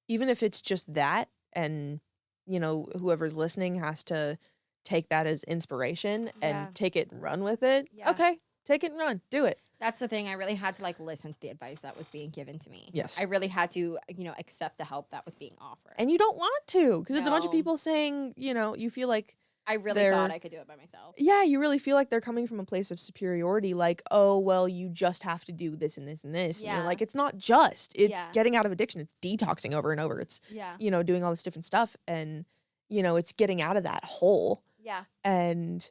Even if it's just that, and, you know, whoever's listening has to take that as inspiration Yeah. and take it and run with it. Yeah. Okay, take it and run. Do it. That's the thing. I really had to like listen to the advice that was being given to me. Yes. I really had to, you know, accept the help that was being offered. And you don't want to, because it's a bunch of No. people saying, you know, you feel like, I really they're- thought I could do it by myself. yeah, you really feel like they're coming from a place of superiority, like, oh, well, you just have to do this and this and this. And Yeah. you're like, it's not just, it's Yeah. getting out of addiction, it's detoxing over and over. It's, Yeah. you know, doing all this different stuff, and, you know, it's getting out of that hole. Yeah. And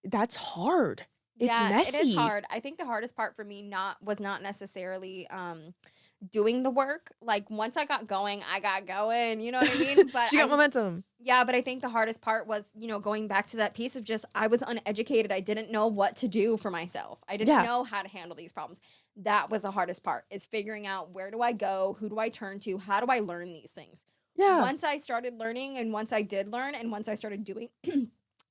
that's hard. It's yeah, it messy. is hard. I think the hardest part for me was not necessarily doing the work. Like once I got going, you know what I mean? But She got momentum. yeah, but I think the hardest part was, you know, going back to that piece of just I was uneducated. I didn't know what to do for myself. I didn't Yeah. know how to handle these problems. That was the hardest part, is figuring out where do I go, who do I turn to, how do I learn these things. Yeah. Once I started learning, and once I did learn, and once I started doing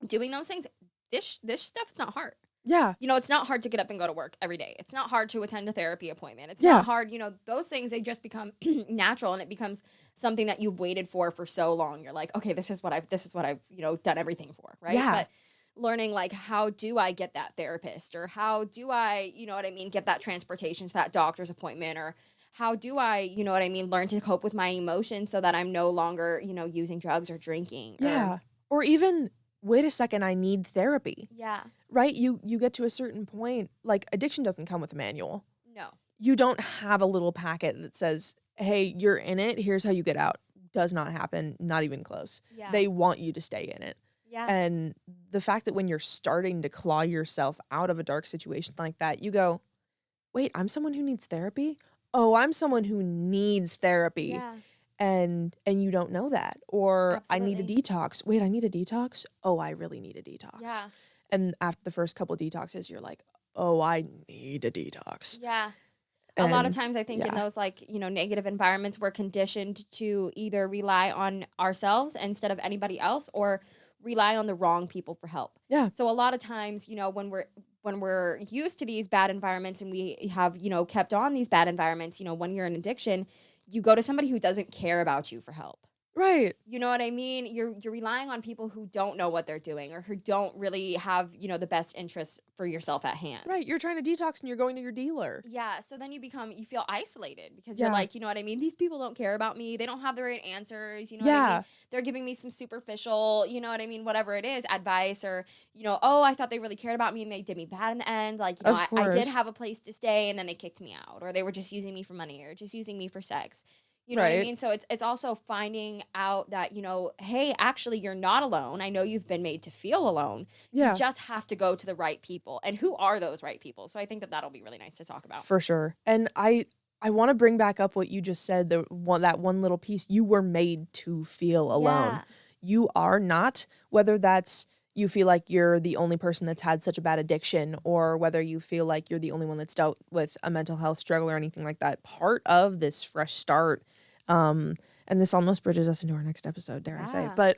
doing those things, this stuff's not hard. Yeah. You know, it's not hard to get up and go to work every day. It's not hard to attend a therapy appointment. It's Yeah. not hard, you know, those things, they just become natural, and it becomes something that you've waited for so long. You're like, okay, this is what I've, you know, done everything for, right? Yeah. But learning like, how do I get that therapist, or how do I, you know what I mean, get that transportation to that doctor's appointment, or how do I, you know what I mean, learn to cope with my emotions so that I'm no longer, you know, using drugs or drinking. Yeah. Or even, wait a second, I need therapy. Yeah. Right? You get to a certain point, like, addiction doesn't come with a manual. No. You don't have a little packet that says, hey, you're in it, here's how you get out. Does not happen, not even close. Yeah. They want you to stay in it. Yeah. And the fact that when you're starting to claw yourself out of a dark situation like that, you go, wait, I'm someone who needs therapy? Oh, I'm someone who needs therapy. Yeah. And you don't know that. Or I need a Absolutely. detox. Wait, I need a detox? Oh, I really need a detox. Yeah. And after the first couple detoxes, you're like, oh, I need a detox. Yeah. A lot of And- times I think in yeah. those like, you know, negative environments, we're conditioned to either rely on ourselves instead of anybody else, or rely on the wrong people for help. Yeah. So a lot of times, you know, when we're used to these bad environments, and we have, you know, kept on these bad environments, you know, when you're in addiction, you go to somebody who doesn't care about you for help. Right. You know what I mean? You're relying on people who don't know what they're doing, or who don't really have, you know, the best interests for yourself at hand. Right. You're trying to detox and you're going to your dealer. Yeah, so then you feel isolated, because you're Yeah. like, you know what I mean? These people don't care about me. They don't have the right answers. You know what I Yeah. mean? They're giving me some superficial, you know what I mean, whatever it is, advice, or, you know, oh, I thought they really cared about me and they did me bad in the end. Like, you know, Of I did course. have a place to stay and then they kicked me out, or they were just using me for money, or just using me for sex. You know what I Right. mean? So it's also finding out that, you know, hey, actually, you're not alone. I know you've been made to feel alone. Yeah. You just have to go to the right people. And who are those right people? So I think that that'll be really nice to talk about. For sure. And I want to bring back up what you just said, that one little piece. You were made to feel alone. Yeah. You are not, whether that's you feel like you're the only person that's had such a bad addiction, or whether you feel like you're the only one that's dealt with a mental health struggle or anything like that. Part of this fresh start, and this almost bridges us into our next episode, dare I say, Yeah. but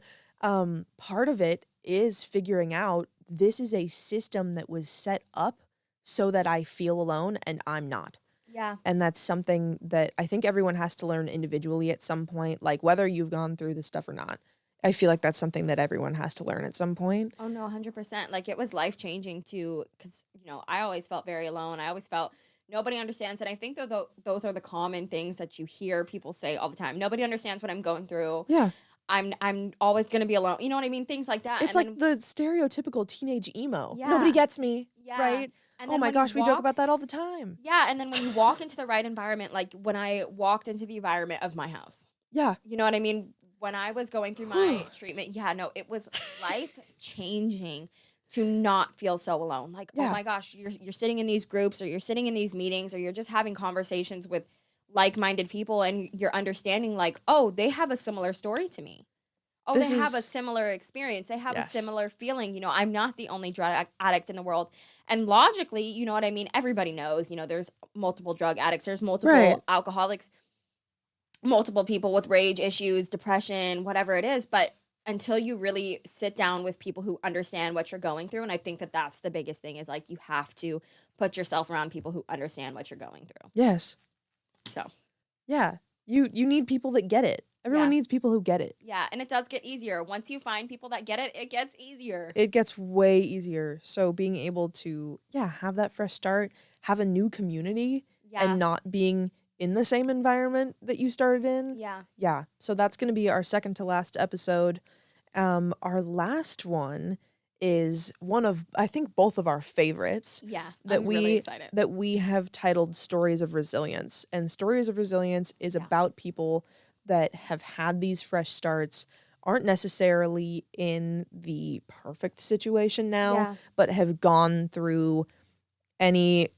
part of it is figuring out this is a system that was set up so that I feel alone, and I'm not. Yeah. And that's something that I think everyone has to learn individually at some point, like whether you've gone through this stuff or not. I feel like that's something that everyone has to learn at some point. Oh, no, 100%. Like, it was life-changing too, because, you know, I always felt very alone. I always felt nobody understands. And I think that those are the common things that you hear people say all the time. Nobody understands what I'm going through. Yeah. I'm always going to be alone. You know what I mean? Things like that. It's And like the stereotypical teenage emo. Yeah. Nobody gets me, Yeah. right? And Oh then my when you gosh, we joke walk- about that all the time. Yeah, and then when you walk into the right environment, like when I walked into the environment of my house, Yeah. you know what I mean? When I was going through my treatment, yeah, no, it was life changing. to not feel so alone. Like, oh Yeah. my gosh, you're sitting in these groups, or you're sitting in these meetings, or you're just having conversations with like-minded people, and you're understanding like, oh, they have a similar story to me. Oh, they This have a is similar experience. They have a yes. similar feeling. I'm not the only drug addict in the world. And logically, you know what I mean? Everybody knows, there's multiple drug addicts, there's Right. multiple alcoholics, multiple people with rage issues, depression, whatever it is. But until you really sit down with people who understand what you're going through, and I think that that's the biggest thing is like you have to put yourself around people who understand what you're going through. Yes. So, Yeah. You need people that get it. Everyone yeah. needs people who get it. Yeah. And it does get easier. Once you find people that get it, it gets easier. It gets way easier. So being able to, have that fresh start, have a new community Yeah. and not being in the same environment that you started in. Yeah. Yeah. So that's going to be our second to last episode. Our last one is one of, I think, both of our favorites. Yeah. That I'm really excited. that we have titled Stories of Resilience. And Stories of Resilience is about people that have had these fresh starts, aren't necessarily in the perfect situation now, but have gone through any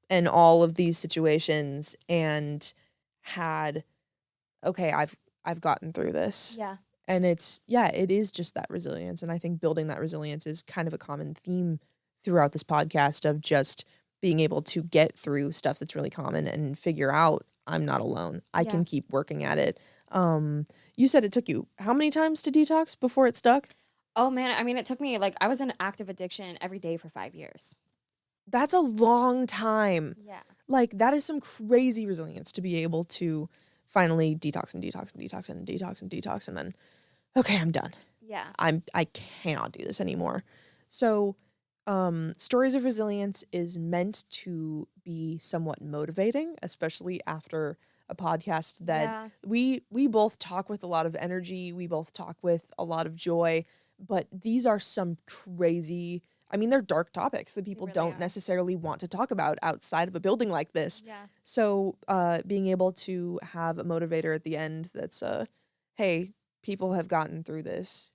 and all of these situations and had, okay, I've gotten through this. Yeah. And it is just that resilience. And I think building that resilience is kind of a common theme throughout this podcast of just being able to get through stuff that's really common and figure out I'm not alone. I can keep working at it. You said it took you how many times to detox before it stuck? Oh man, I mean, it took me I was in active addiction every day for 5 years. That's a long time. Yeah. Like that is some crazy resilience to be able to finally detox and detox and detox and detox and detox and then, okay, I'm done. Yeah. I cannot do this anymore. So, Stories of Resilience is meant to be somewhat motivating, especially after a podcast that we both talk with a lot of energy, we both talk with a lot of joy, but these are some crazy, I mean, they're dark topics that people really don't are. necessarily want to talk about outside of a building like this. Yeah. So, being able to have a motivator at the end that's hey, people have gotten through this.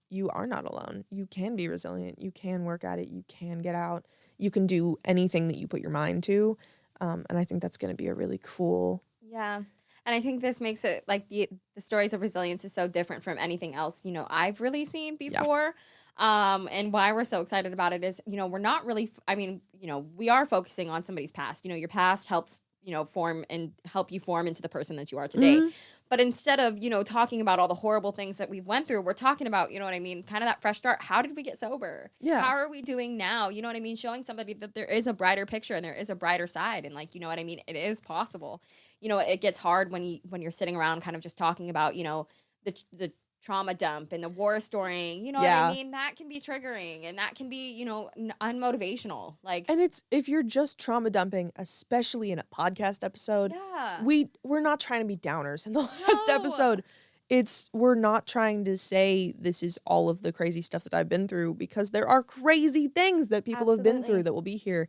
You are not alone. You can be resilient. You can work at it. You can get out. You can do anything that you put your mind to. And I think that's going to be a really cool. Yeah. And I think this makes it like the stories of resilience is so different from anything else, I've really seen before. And why we're so excited about it is, we're not really, we are focusing on somebody's past. Your past helps, form and help you form into the person that you are today. Mhm. But instead of, talking about all the horrible things that we've went through, we're talking about, kind of that fresh start. How did we get sober? Yeah. How are we doing now? You know what I mean? Showing somebody that there is a brighter picture and there is a brighter side. And you know what I mean? It is possible. It gets hard when you're sitting around kind of just talking about, the trauma dump and the war storying, what I mean? That can be triggering and that can be, unmotivational. And if you're just trauma dumping, especially in a podcast episode, we're not trying to be downers in the last episode. We're not trying to say this is all of the crazy stuff that I've been through, because there are crazy things that people have been through that will be here.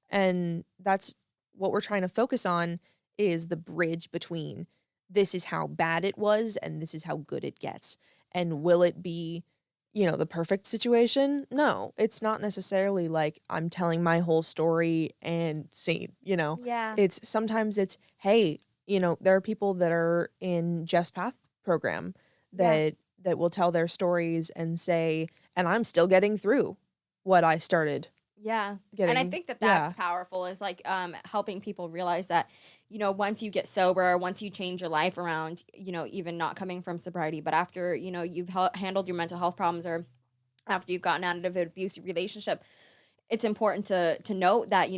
And that's what we're trying to focus on, is the bridge between this is how bad it was and this is how good it gets. And will it be, the perfect situation? No, it's not necessarily like I'm telling my whole story and scene, Yeah. Sometimes it's, hey, there are people that are in Jeff's Path program that will tell their stories and say, and I'm still getting through what I started. Yeah. And I think that's powerful, is helping people realize that, once you get sober, once you change your life around, even not coming from sobriety, but after, you've handled your mental health problems, or after you've gotten out of an abusive relationship, it's important to note that,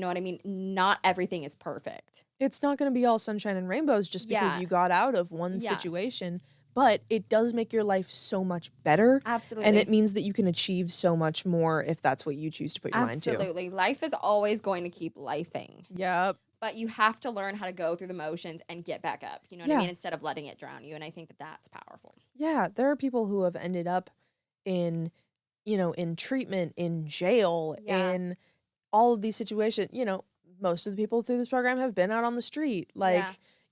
not everything is perfect. It's not going to be all sunshine and rainbows just because you got out of one situation. But it does make your life so much better. Absolutely. And it means that you can achieve so much more if that's what you choose to put your mind to. Absolutely. Life is always going to keep lifing. Yep. But you have to learn how to go through the motions and get back up, you know what I mean? Instead of letting it drown you. And I think that's powerful. Yeah. There are people who have ended up in, in treatment, in jail, in all of these situations. Most of the people through this program have been out on the street.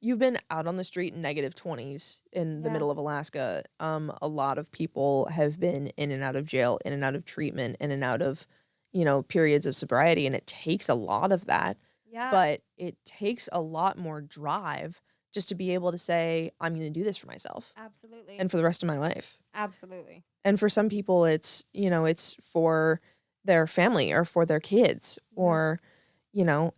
you've been out on the street in negative 20s in the Yeah. middle of Alaska. A lot of people have been in and out of jail, in and out of treatment, in and out of, periods of sobriety, and it takes a lot of that. Yeah. But it takes a lot more drive just to be able to say, I'm going to do this for myself Absolutely. and for the rest of my life. Absolutely. And for some people, it's for their family or for their kids, or,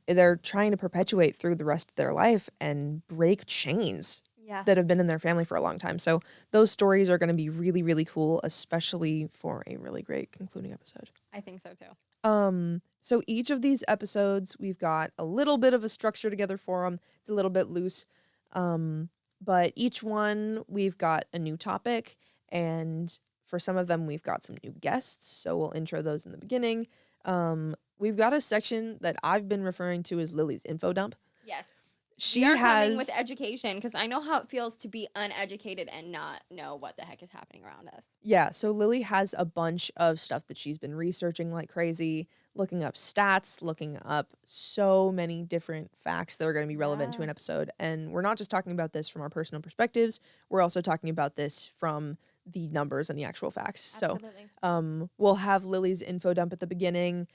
they're trying to perpetuate through the rest of their life and break chains Yeah. that have been in their family for a long time. So those stories are going to be really, really cool, especially for a really great concluding episode. I think so too. So each of these episodes, we've got a little bit of a structure together for them. It's a little bit loose. But each one, we've got a new topic, and for some of them, we've got some new guests. So we'll intro those in the beginning. We've got a section that I've been referring to as Lily's info dump. Yes. She We are has coming with education because I know how it feels to be uneducated and not know what the heck is happening around us. Yeah, so Lily has a bunch of stuff that she's been researching like crazy, looking up stats, looking up so many different facts that are going to be relevant to an episode. And we're not just talking about this from our personal perspectives, we're also talking about this from the numbers and the actual facts. Absolutely. So we'll have Lily's info dump at the beginning,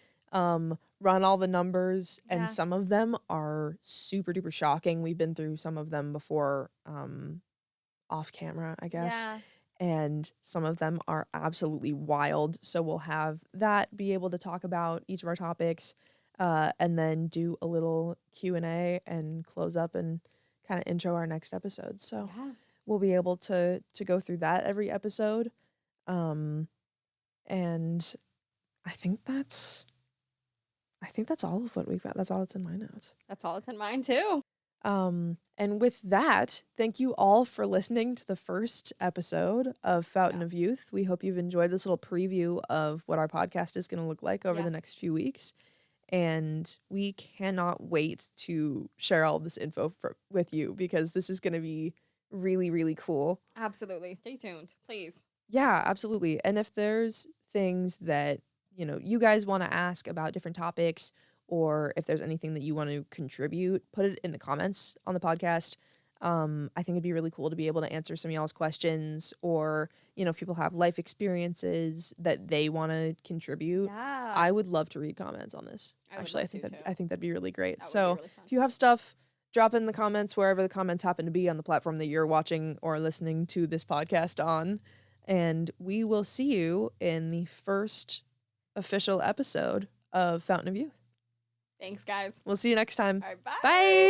run all the numbers, Yeah. and some of them are super duper shocking. We've been through some of them before off camera, I guess. Yeah. And some of them are absolutely wild. So we'll have that, be able to talk about each of our topics, and then do a little Q&A and close up and kind of intro our next episode. So Yeah. we'll be able to go through that every episode. And I think that's all of what we've got. That's all that's in my notes. That's all it's in mine too. And with that, thank you all for listening to the first episode of Fountain of Youth. We hope you've enjoyed this little preview of what our podcast is going to look like over the next few weeks. And we cannot wait to share all of this info with you, because this is going to be really, really cool. Absolutely. Stay tuned, please. Yeah, absolutely. And if there's things that, you guys want to ask about different topics, or if there's anything that you want to contribute, put it in the comments on the podcast. I think it'd be really cool to be able to answer some of y'all's questions, or, if people have life experiences that they want to contribute. Yeah. I would love to read comments on this. Actually, I think that'd be really great. That would So be really fun. if you have stuff, drop it in the comments wherever the comments happen to be on the platform that you're watching or listening to this podcast on. And we will see you in the first official episode of Fountain of Youth. Thanks, guys. We'll see you next time. All right, bye. Bye.